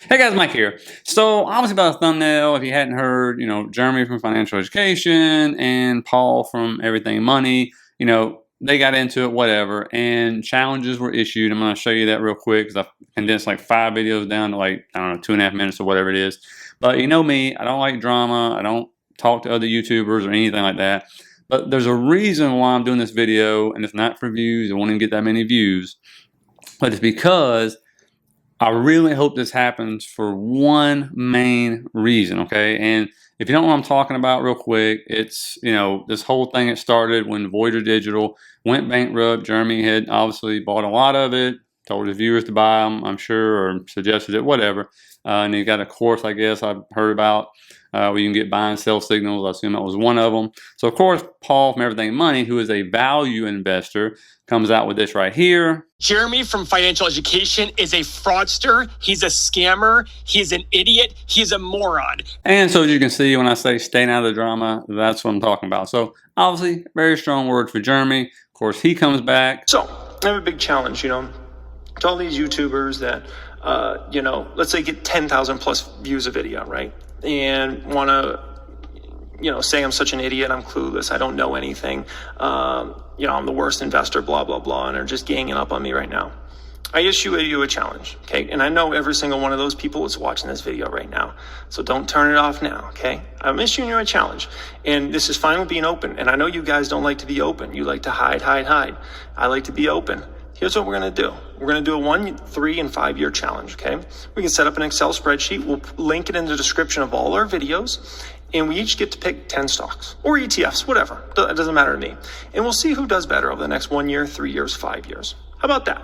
Hey guys, Mike here. So obviously about the thumbnail, if you hadn't heard, Jeremy from Financial Education and Paul from Everything Money, they got into it, whatever, and challenges were issued. I'm going to show you that real quick because I've condensed like 5 videos down to like, I don't know, 2.5 minutes or whatever it is. But you know me, I don't like drama. I don't talk to other YouTubers or anything like that. But there's a reason why I'm doing this video, and it's not for views. I won't even get that many views. But it's because I really hope this happens for one main reason, okay? And if you don't know what I'm talking about real quick, it's, this whole thing that started when Voyager Digital went bankrupt. Jeremy had obviously bought a lot of it, told his viewers to buy them, I'm sure, or suggested it, whatever. And he got a course, I guess, I've heard about, where you can get buy and sell signals. I assume that was one of them. So, of course, Paul from Everything Money, who is a value investor, comes out with this right here. Jeremy from Financial Education is a fraudster. He's a scammer. He's an idiot. He's a moron. And so as you can see, when I say staying out of the drama, that's what I'm talking about. So obviously, very strong word for Jeremy. Of course, he comes back. So I have a big challenge, to all these YouTubers that, let's say get 10,000 plus views a video, right? And want to, say I'm such an idiot, I'm clueless, I don't know anything, I'm the worst investor, blah, blah, blah, and are just ganging up on me right now. I issue you a challenge, okay? And I know every single one of those people is watching this video right now. So don't turn it off now, okay? I'm issuing you a challenge. And this is fine with being open. And I know you guys don't like to be open. You like to hide. I like to be open. Here's what we're going to do. We're going to do a 1, 3, and 5 year challenge, okay? We can set up an Excel spreadsheet. We'll link it in the description of all our videos. And we each get to pick 10 stocks or ETFs, whatever. It doesn't matter to me. And we'll see who does better over the next 1 year, 3 years, 5 years. How about that?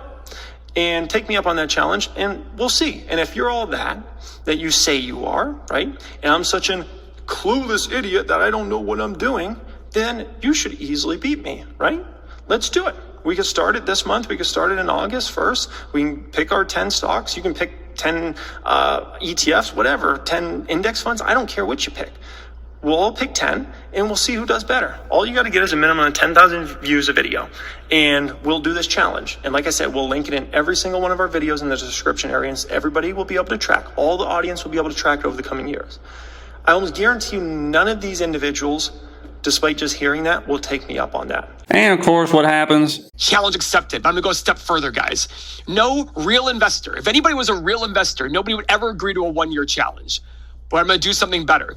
And take me up on that challenge and we'll see. And if you're all that you say you are, right? And I'm such a clueless idiot that I don't know what I'm doing, then you should easily beat me, right? Let's do it. We could start it this month. We could start it in August 1st. We can pick our 10 stocks. You can pick 10 ETFs, whatever, 10 index funds. I don't care what you pick. We'll all pick 10 and we'll see who does better. All you got to get is a minimum of 10,000 views a video. And we'll do this challenge. And like I said, we'll link it in every single one of our videos in the description area. And everybody will be able to track. All the audience will be able to track it over the coming years. I almost guarantee you none of these individuals, despite just hearing that, will take me up on that. And of course, what happens? Challenge accepted. But I'm going to go a step further, guys. No real investor. If anybody was a real investor, nobody would ever agree to a 1 year challenge. But I'm going to do something better.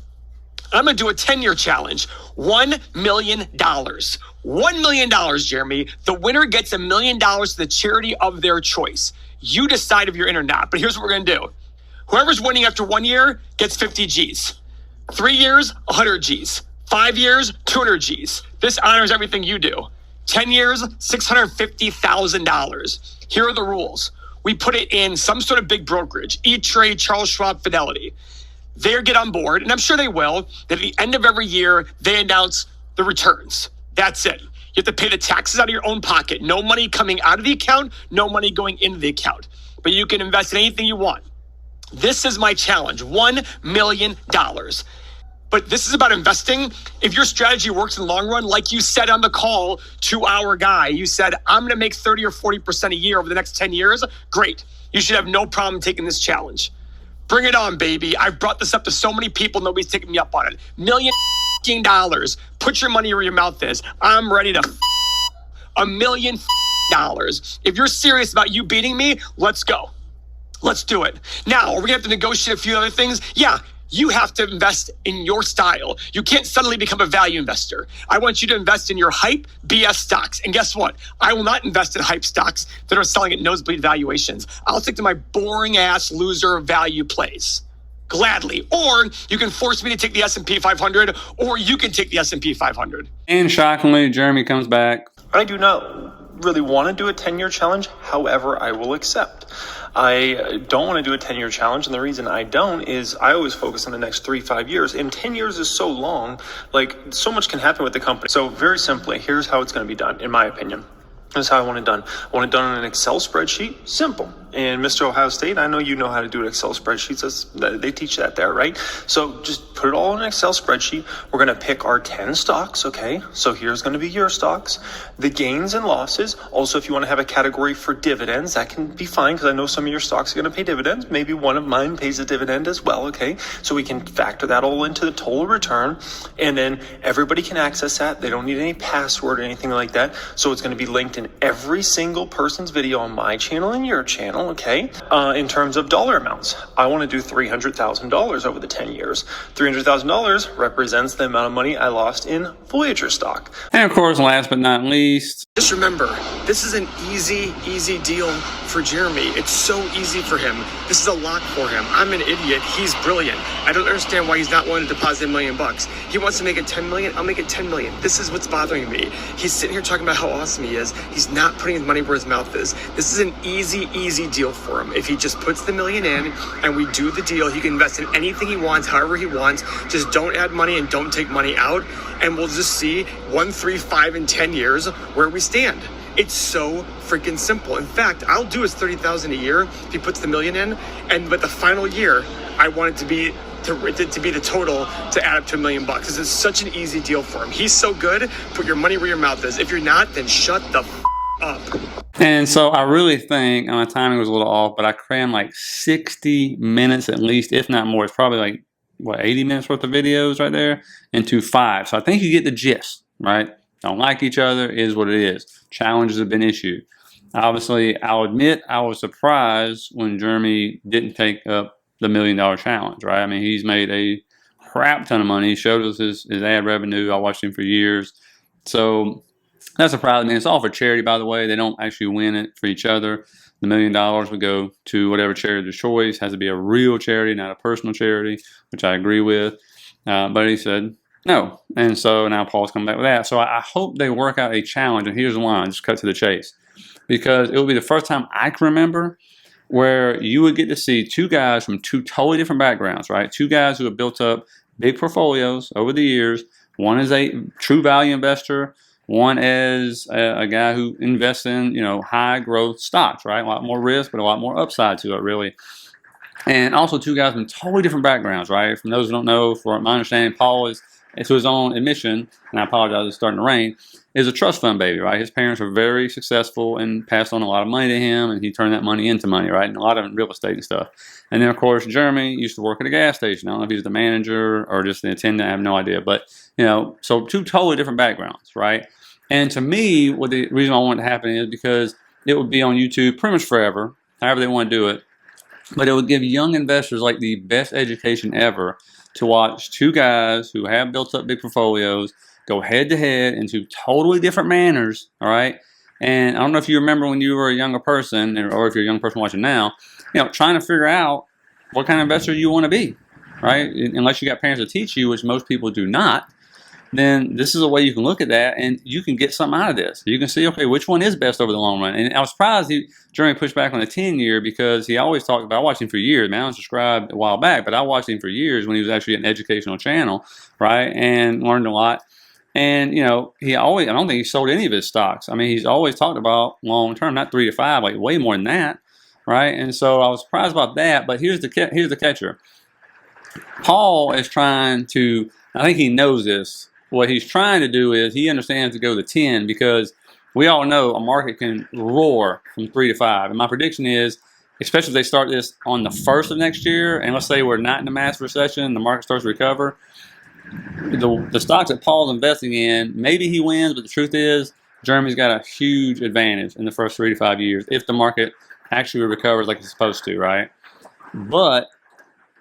I'm going to do a 10-year challenge. $1 million. $1 million, Jeremy. The winner gets $1 million to the charity of their choice. You decide if you're in or not. But here's what we're going to do. Whoever's winning after 1 year gets 50 G's. 3 years, 100 G's. 5 years, 200 G's. This honors everything you do. 10 years, $650,000. Here are the rules. We put it in some sort of big brokerage, E-Trade, Charles Schwab, Fidelity. They get on board, and I'm sure they will, that at the end of every year, they announce the returns. That's it. You have to pay the taxes out of your own pocket. No money coming out of the account, no money going into the account. But you can invest in anything you want. This is my challenge, $1 million. But this is about investing. If your strategy works in the long run, like you said on the call to our guy, you said, I'm going to make 30 or 40% a year over the next 10 years. Great. You should have no problem taking this challenge. Bring it on, baby. I've brought this up to so many people. Nobody's taking me up on it. $1 million. Put your money where your mouth is. I'm ready to $1 million. If you're serious about you beating me, let's go. Let's do it. Now, are we going to have to negotiate a few other things? Yeah. You have to invest in your style. You can't suddenly become a value investor. I want you to invest in your hype BS stocks. And guess what? I will not invest in hype stocks that are selling at nosebleed valuations. I'll stick to my boring ass loser value plays. Gladly. Or you can force me to take the S&P 500, or you can take the S&P 500. And shockingly, Jeremy comes back. I do not really want to do a 10-year challenge. However, I will accept. I don't want to do a 10-year challenge, and the reason I don't is I always focus on the next 3-5 years, and 10 years is so long, like so much can happen with the company. So very simply, here's how it's going to be done, in my opinion. That's how I want it done. I want it done on an Excel spreadsheet. Simple. And Mr. Ohio State, I know you know how to do an Excel spreadsheet. They teach that there, right? So just put it all in an Excel spreadsheet. We're going to pick our 10 stocks, okay? So here's going to be your stocks. The gains and losses. Also, if you want to have a category for dividends, that can be fine because I know some of your stocks are going to pay dividends. Maybe one of mine pays a dividend as well, okay? So we can factor that all into the total return. And then everybody can access that. They don't need any password or anything like that. So it's going to be linked in every single person's video on my channel and your channel, okay? In terms of dollar amounts, I want to do $300,000 over the 10 years. $300,000 represents the amount of money I lost in Voyager stock. And of course, last but not least, Just remember, this is an easy deal for Jeremy. It's so easy for him. This is a lock for him. I'm an idiot. He's brilliant. I don't understand why he's not willing to deposit $1 million. He wants to make it 10 million. I'll make it 10 million. This is what's bothering me. He's sitting here talking about how awesome he is. He's not putting his money where his mouth is. This is an easy deal for him. If he just puts the $1 million in and we do the deal, he can invest in anything he wants, however he wants. Just don't add money and don't take money out. And we'll just see 1, 3, 5, and 10 years where we stand. It's so freaking simple. In fact, I'll do his $30,000 a year if he puts the $1 million in, and but the final year, I want it to be the total to add up to $1 million. This is such an easy deal for him. He's so good. Put your money where your mouth is. If you're not, then shut the up. and so I really think my timing was a little off, but I crammed like 60 minutes at least, if not more. It's probably like, 80 minutes worth of videos right there into 5. So I think you get the gist, right? Don't like each other is what it is. Challenges have been issued. Obviously, I'll admit I was surprised when Jeremy didn't take up the $1 million challenge, right? I mean, he's made a crap ton of money. He showed us his ad revenue. I watched him for years. So that surprised me. It's all for charity, by the way. They don't actually win it for each other. The $1 million would go to whatever charity of choice. It has to be a real charity, not a personal charity, which I agree with. But he said no. And so now Paul's coming back with that. So I hope they work out a challenge. And here's why. Just cut to the chase. Because it will be the first time I can remember where you would get to see two guys from two totally different backgrounds, right? Two guys who have built up big portfolios over the years. One is a true value investor. One is a guy who invests in, high growth stocks, right? A lot more risk, but a lot more upside to it, really. And also two guys from totally different backgrounds, right? From those who don't know, from my understanding, Paul is, to his own admission, and I apologize, it's starting to rain, is a trust fund baby, right? His parents were very successful and passed on a lot of money to him, and he turned that money into money, right? And a lot of it in real estate and stuff. And then, of course, Jeremy used to work at a gas station. I don't know if he's the manager or just the attendant. I have no idea. But, so two totally different backgrounds, right? And to me, what the reason I want it to happen is because it would be on YouTube pretty much forever, however they want to do it. But it would give young investors like the best education ever to watch two guys who have built up big portfolios go head to head into totally different manners, all right? And I don't know if you remember when you were a younger person, or if you're a young person watching now, trying to figure out what kind of investor you want to be, right? Unless you got parents to teach you, which most people do not, then this is a way you can look at that and you can get something out of this. You can see, okay, which one is best over the long run. And I was surprised Jeremy pushed back on the 10-year because he always talked about, I watched him for years. Man, I was subscribed a while back, but I watched him for years when he was actually an educational channel, right? And learned a lot. And, I don't think he sold any of his stocks. I mean, he's always talked about long term, not 3 to 5, like way more than that, right? And so I was surprised about that. But here's the catcher. Paul is trying to, I think he knows this. What he's trying to do is he understands to go to 10 because we all know a market can roar from 3 to 5. And my prediction is, especially if they start this on the 1st of next year, and let's say we're not in a mass recession, the market starts to recover, the stocks that Paul's investing in, maybe he wins, but the truth is Jeremy's got a huge advantage in the first 3 to 5 years if the market actually recovers like it's supposed to, right? But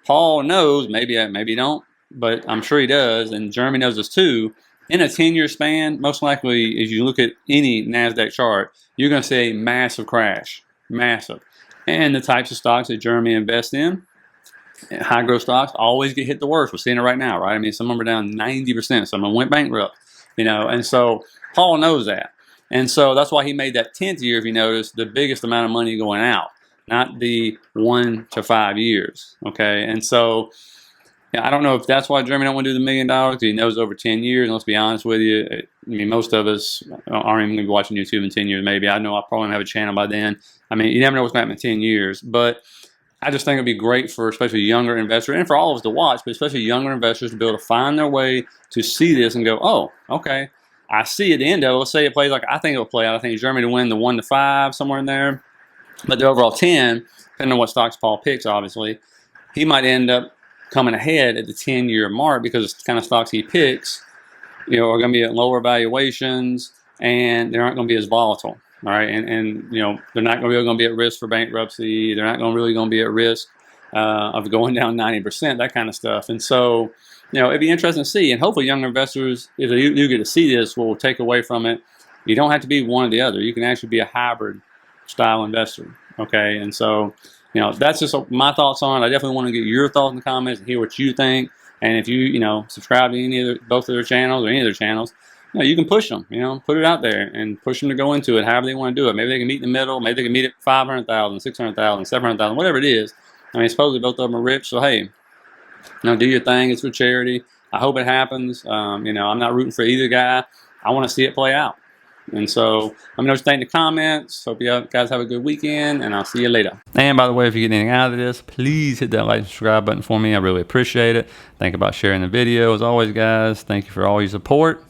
Paul knows, maybe he don't, but I'm sure he does, and Jeremy knows this too. In a 10-year span, most likely, if you look at any NASDAQ chart, you're going to see a massive crash, massive. And the types of stocks that Jeremy invests in, high growth stocks, always get hit the worst. We're seeing it right now, right? I mean, some of them are down 90%. Some of them went bankrupt, and so Paul knows that. And so that's why he made that 10th year, if you notice, the biggest amount of money going out, not the 1 to 5 years, okay? And so Yeah, I don't know if that's why Jeremy don't want to do the $1 million, because he knows over 10 years. And let's be honest with you, I mean, most of us aren't even going to be watching YouTube in 10 years. Maybe I know I'll probably have a channel by then. I mean, you never know what's going to happen in 10 years. But I just think it'd be great for especially younger investors and for all of us to watch, but especially younger investors to be able to find their way to see this and go, oh, okay, I see at the end of it. Let's say it plays like I think it'll play out. I think Jeremy to win the 1 to 5 somewhere in there, but the overall 10, depending on what stocks Paul picks, obviously, he might end up coming ahead at the 10-year mark because the kind of stocks he picks, are going to be at lower valuations and they aren't going to be as volatile. All right, and they're not really going to be at risk for bankruptcy. They're not really going to be at risk of going down 90%, that kind of stuff. And so, it'd be interesting to see. And hopefully, younger investors, if they do get to see this, will take away from it. You don't have to be one or the other. You can actually be a hybrid style investor. Okay, and so, that's just my thoughts on it. I definitely want to get your thoughts in the comments and hear what you think. And if you, subscribe to both of their channels or any of their channels, you can push them, put it out there and push them to go into it however they want to do it. Maybe they can meet in the middle. Maybe they can meet at 500,000, 600,000, 700,000, whatever it is. I mean, supposedly both of them are rich. So, hey, do your thing. It's for charity. I hope it happens. I'm not rooting for either guy. I want to see it play out. And so, let me know what you think in the comments. Hope you guys have a good weekend, and I'll see you later. And by the way, if you get anything out of this, please hit that like and subscribe button for me. I really appreciate it. Think about sharing the video. As always, guys, thank you for all your support.